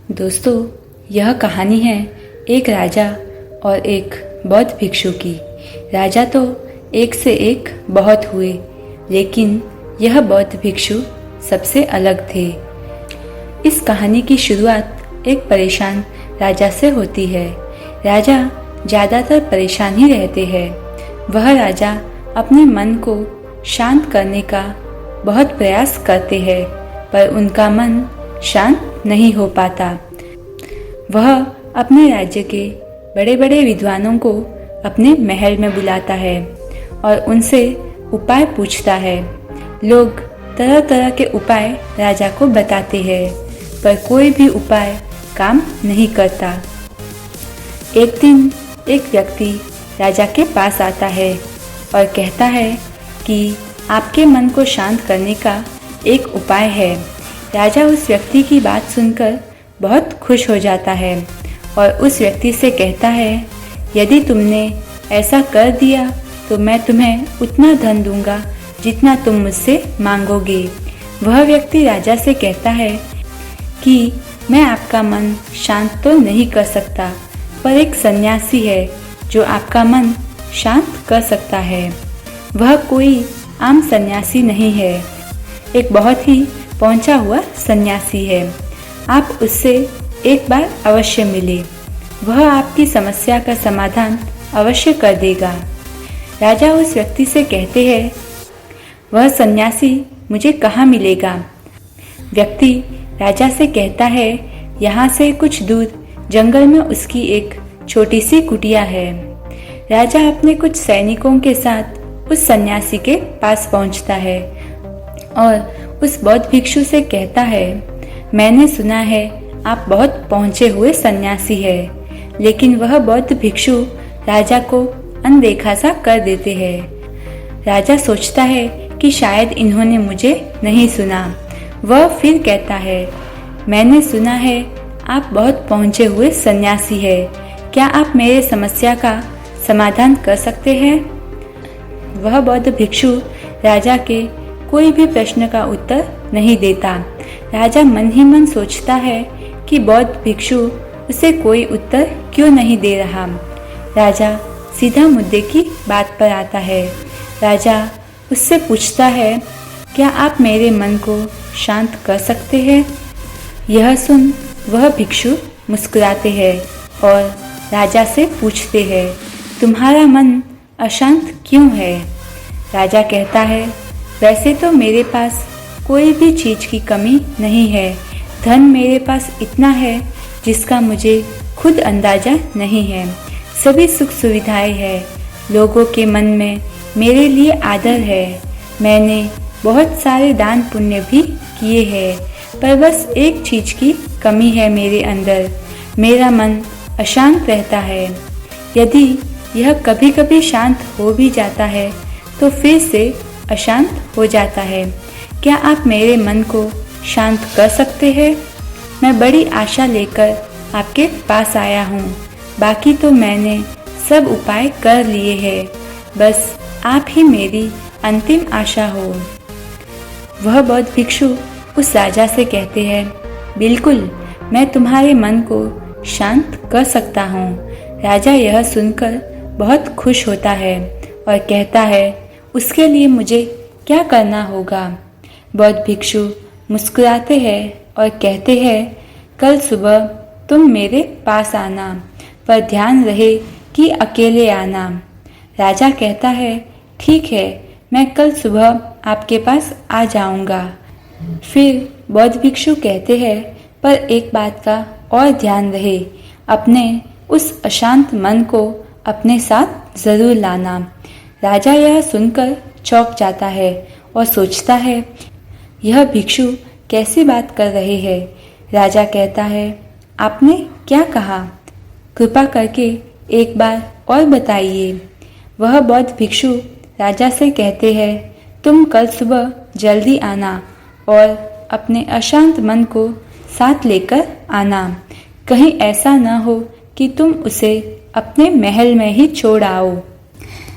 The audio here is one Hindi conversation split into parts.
दोस्तों, यह कहानी है एक राजा और एक बौद्ध भिक्षु की। राजा तो एक से एक बहुत हुए, लेकिन यह बौद्ध भिक्षु सबसे अलग थे। इस कहानी की शुरुआत एक परेशान राजा से होती है। राजा ज़्यादातर परेशान ही रहते हैं। वह राजा अपने मन को शांत करने का बहुत प्रयास करते हैं, पर उनका मन शांत नहीं हो पाता। वह अपने राज्य के बड़े बड़े विद्वानों को अपने महल में बुलाता है और उनसे उपाय पूछता है। लोग तरह तरह के उपाय राजा को बताते हैं, पर कोई भी उपाय काम नहीं करता। एक दिन एक व्यक्ति राजा के पास आता है और कहता है कि आपके मन को शांत करने का एक उपाय है। राजा उस व्यक्ति की बात सुनकर बहुत खुश हो जाता है और उस व्यक्ति से कहता है, यदि तुमने ऐसा कर दिया तो मैं तुम्हें उतना धन दूंगा जितना तुम मुझसे मांगोगे। वह व्यक्ति राजा से कहता है कि मैं आपका मन शांत तो नहीं कर सकता, पर एक सन्यासी है जो आपका मन शांत कर सकता है। वह कोई आम सन्यासी नहीं है, एक बहुत ही पहुंचा हुआ सन्यासी है। आप उससे एक बार अवश्य मिले, वह आपकी समस्या का समाधान अवश्य कर देगा। राजा उस व्यक्ति से कहते हैं, वह सन्यासी मुझे कहाँ मिलेगा? व्यक्ति राजा से कहता है, यहाँ से कुछ दूर जंगल में उसकी एक छोटी सी कुटिया है। राजा अपने कुछ सैनिकों के साथ उस सन्यासी के पास पहुँचता है और उस बौद्ध भिक्षु से कहता है, मैंने सुना है आप बहुत पहुँचे हुए सन्यासी है। लेकिन वह बौद्ध भिक्षु राजा को अनदेखा सा कर देते हैं। राजा सोचता है कि शायद इन्होंने मुझे नहीं सुना। वह फिर कहता है, मैंने सुना है आप बहुत पहुँचे हुए सन्यासी है, क्या आप मेरे समस्या का समाधान कर सकते हैं? वह बौद्ध भिक्षु राजा के कोई भी प्रश्न का उत्तर नहीं देता। राजा मन ही मन सोचता है कि बौद्ध भिक्षु उसे कोई उत्तर क्यों नहीं दे रहा। राजा सीधा मुद्दे की बात पर आता है। राजा उससे पूछता है, क्या आप मेरे मन को शांत कर सकते हैं? यह सुन वह भिक्षु मुस्कुराते हैं और राजा से पूछते हैं, तुम्हारा मन अशांत क्यों है? राजा कहता है, वैसे तो मेरे पास कोई भी चीज़ की कमी नहीं है। धन मेरे पास इतना है जिसका मुझे खुद अंदाज़ा नहीं है। सभी सुख सुविधाएं हैं। लोगों के मन में मेरे लिए आदर है। मैंने बहुत सारे दान पुण्य भी किए हैं, पर बस एक चीज़ की कमी है मेरे अंदर। मेरा मन अशांत रहता है। यदि यह कभी कभी शांत हो भी जाता है तो फिर से अशांत हो जाता है। क्या आप मेरे मन को शांत कर सकते हैं? मैं बड़ी आशा लेकर आपके पास आया हूँ। बाकी तो मैंने सब उपाय कर लिए हैं, बस आप ही मेरी अंतिम आशा हो। वह बौद्ध भिक्षु उस राजा से कहते हैं, बिल्कुल, मैं तुम्हारे मन को शांत कर सकता हूँ। राजा यह सुनकर बहुत खुश होता है और कहता है, उसके लिए मुझे क्या करना होगा? बौद्ध भिक्षु मुस्कुराते हैं और कहते हैं, कल सुबह तुम मेरे पास आना, पर ध्यान रहे कि अकेले आना। राजा कहता है, ठीक है, मैं कल सुबह आपके पास आ जाऊंगा। फिर बौद्ध भिक्षु कहते हैं, पर एक बात का और ध्यान रहे, अपने उस अशांत मन को अपने साथ ज़रूर लाना। राजा यह सुनकर चौंक जाता है और सोचता है, यह भिक्षु कैसी बात कर रहे हैं? राजा कहता है, आपने क्या कहा? कृपा करके एक बार और बताइए। वह बौद्ध भिक्षु राजा से कहते हैं, तुम कल सुबह जल्दी आना और अपने अशांत मन को साथ लेकर आना। कहीं ऐसा न हो कि तुम उसे अपने महल में ही छोड़ आओ।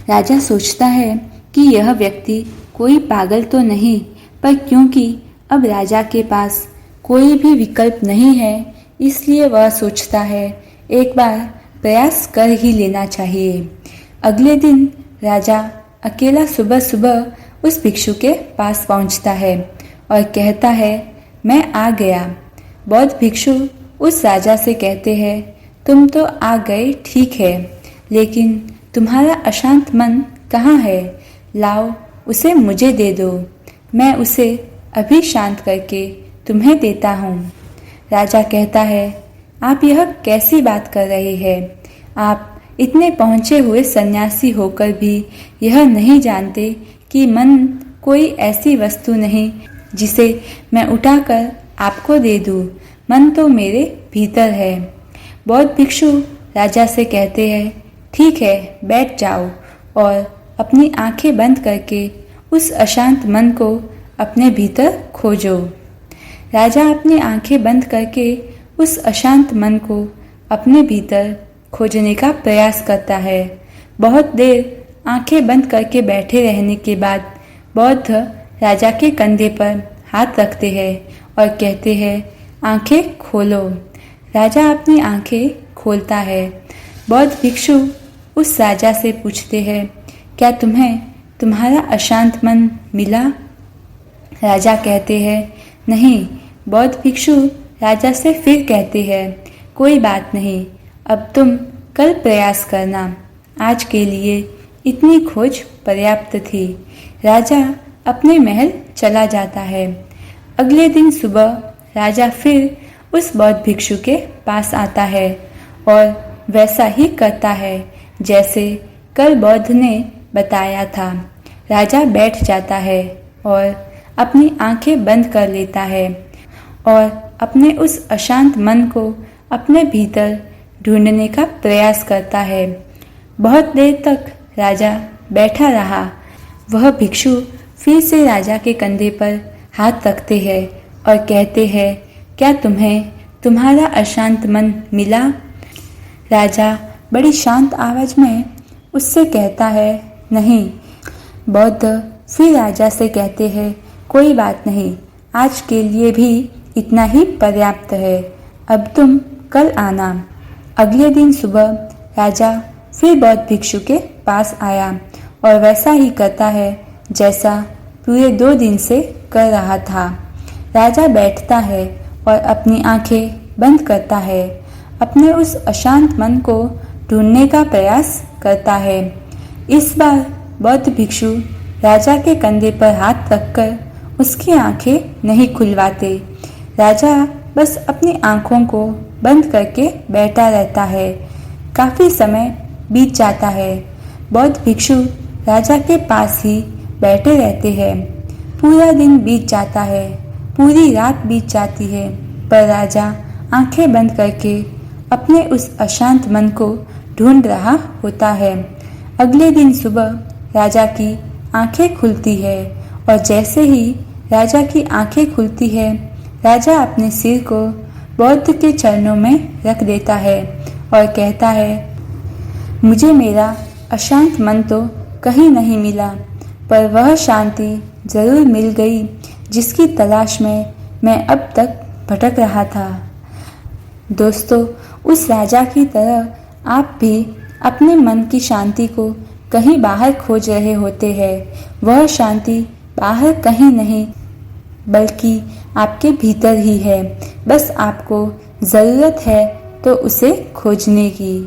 राजा सोचता है कि यह व्यक्ति कोई पागल तो नहीं, पर क्योंकि अब राजा के पास कोई भी विकल्प नहीं है इसलिए वह सोचता है एक बार प्रयास कर ही लेना चाहिए। अगले दिन राजा अकेला सुबह सुबह उस भिक्षु के पास पहुंचता है और कहता है, मैं आ गया। बौद्ध भिक्षु उस राजा से कहते हैं, तुम तो आ गए ठीक है, लेकिन तुम्हारा अशांत मन कहाँ है? लाओ उसे मुझे दे दो, मैं उसे अभी शांत करके तुम्हें देता हूँ। राजा कहता है, आप यह कैसी बात कर रहे हैं? आप इतने पहुँचे हुए सन्यासी होकर भी यह नहीं जानते कि मन कोई ऐसी वस्तु नहीं जिसे मैं उठाकर आपको दे दूँ। मन तो मेरे भीतर है। बौद्ध भिक्षु राजा से कहते हैं, ठीक है, बैठ जाओ और अपनी आंखें बंद करके उस अशांत मन को अपने भीतर खोजो। राजा अपनी आंखें बंद करके उस अशांत मन को अपने भीतर खोजने का प्रयास करता है। बहुत देर आंखें बंद करके बैठे रहने के बाद बौद्ध राजा के कंधे पर हाथ रखते हैं और कहते हैं, आंखें खोलो। राजा अपनी आंखें खोलता है। बौद्ध भिक्षु उस राजा से पूछते हैं, क्या तुम्हें तुम्हारा अशांत मन मिला? राजा कहते हैं, नहीं। बौद्ध भिक्षु राजा से फिर कहते हैं, कोई बात नहीं, अब तुम कल प्रयास करना, आज के लिए इतनी खोज पर्याप्त थी। राजा अपने महल चला जाता है। अगले दिन सुबह राजा फिर उस बौद्ध भिक्षु के पास आता है और वैसा ही करता है जैसे कल बौद्ध ने बताया था। राजा बैठ जाता है और अपनी आंखें बंद कर लेता है और अपने उस अशांत मन को अपने भीतर ढूंढने का प्रयास करता है। बहुत देर तक राजा बैठा रहा। वह भिक्षु फिर से राजा के कंधे पर हाथ रखते हैं और कहते हैं, क्या तुम्हें तुम्हारा अशांत मन मिला? राजा बड़ी शांत आवाज में उससे कहता है, नहीं। बौद्ध फिर राजा से कहते हैं, कोई बात नहीं, आज के लिए भी इतना ही पर्याप्त है, अब तुम कल आना। अगले दिन सुबह राजा फिर बौद्ध भिक्षु के पास आया और वैसा ही करता है जैसा पूरे 2 दिन से कर रहा था। राजा बैठता है और अपनी आंखें बंद करता है, अपने उस अशांत मन को ढूंढने का प्रयास करता है। इस बार बौद्ध भिक्षु राजा के कंधे पर हाथ रखकर उसकी आंखें नहीं खुलवाते। राजा बस अपनी आंखों को बंद करके बैठा रहता है। काफ़ी समय बीत जाता है। बौद्ध भिक्षु राजा के पास ही बैठे रहते हैं। पूरा दिन बीत जाता है, पूरी रात बीत जाती है, पर राजा आंखें बंद करके अपने उस अशांत मन को ढूंढ रहा होता है। अगले दिन सुबह राजा की आंखें खुलती है और जैसे ही राजा की आंखें खुलती है, राजा अपने सिर को बौद्ध के चरणों में रख देता है और कहता है, मुझे मेरा अशांत मन तो कहीं नहीं मिला, पर वह शांति जरूर मिल गई जिसकी तलाश में मैं अब तक भटक रहा था। दोस्तों, उस राजा की तरह आप भी अपने मन की शांति को कहीं बाहर खोज रहे होते हैं। वह शांति बाहर कहीं नहीं बल्कि आपके भीतर ही है। बस आपको ज़रूरत है तो उसे खोजने की।